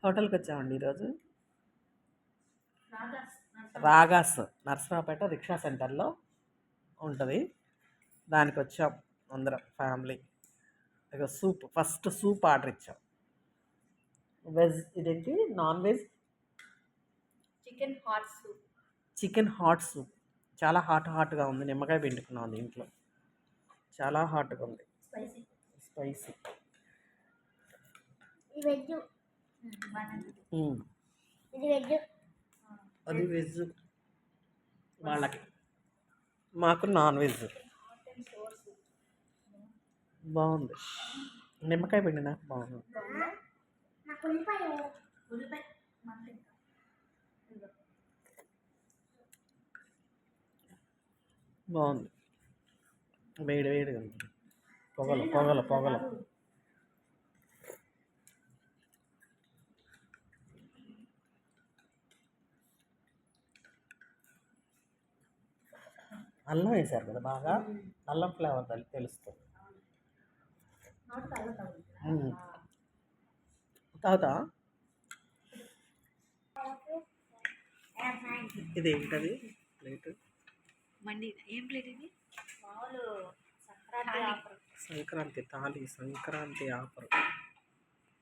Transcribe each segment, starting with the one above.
హోటల్కి వచ్చామండి ఈరోజు. రాగాస్ నర్సరావుపేట రిక్షా సెంటర్లో ఉంటుంది. దానికి వచ్చాం అందరం ఫ్యామిలీ. ఇక సూప్ ఫస్ట్ సూప్ ఆర్డర్ ఇచ్చాం. వెజ్ ఇదేంటి non veg chicken hot soup చాలా హాట్గా ఉంది. నిమ్మకాయ పిండుకున్నాం దీంట్లో. చాలా హాట్గా ఉంది, స్పైసీ. అది వెజ్ వాళ్ళకి, మాకు నాన్ వెజ్. బాగుంది, నిమ్మకాయ పిండిన బాగుంది. బాగుంది, వేడి వేడిగా ఉంది. పొగలు పొగలు పొగలు. అల్లం వేసారు కదా, బాగా అల్లం ఫ్లేవర్ తెలుస్తుంది. తాగుతా. ఇది ఏంటది ప్లేట్? మండి ఏం ప్లేట్ ఇది? సంక్రాంతి తాళి, సంక్రాంతి ఆఫర్.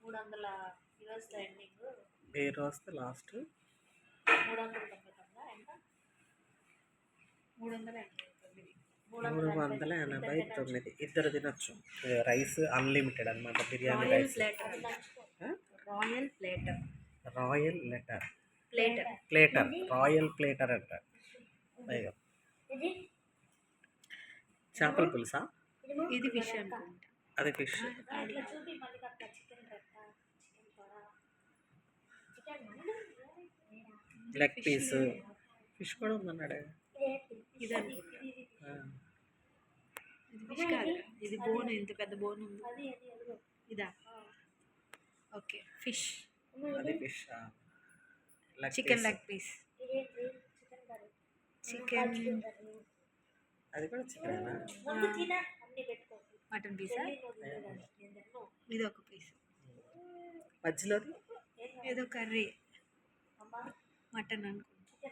300 ఎండింగ్, 1000 వస్తే లాస్ట్ 389. ఇద్దరు తినొచ్చు. రైస్ అన్లిమిటెడ్ అనమాట. బిర్యానీ రైస్. రాయల్ ప్లేటర్ రాయల్ ప్లేటర్ అంట. అయ్యో, చేపల పులుసా? ఇది ఫిష్ అనుకుంటా. అది ఫిష్. లెగ్ పీస్ ఫిష్ కూడా ఉందన్నాడే. ఇది అనుకుంటా. ఇది ఫిష్ కాదు, ఇది బోన్. ఎంత పెద్ద బోన్ ఉంది. ఇదా? Okay, fish. అది fish. Chicken leg piece. Chicken, అది కూడా చికెన్. Mutton Pisa? ఇది ఒక పీస్. మధ్యలో ఏదో కర్రీ, మటన్ అనుకుంటా.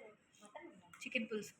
చికెన్ పులుసు.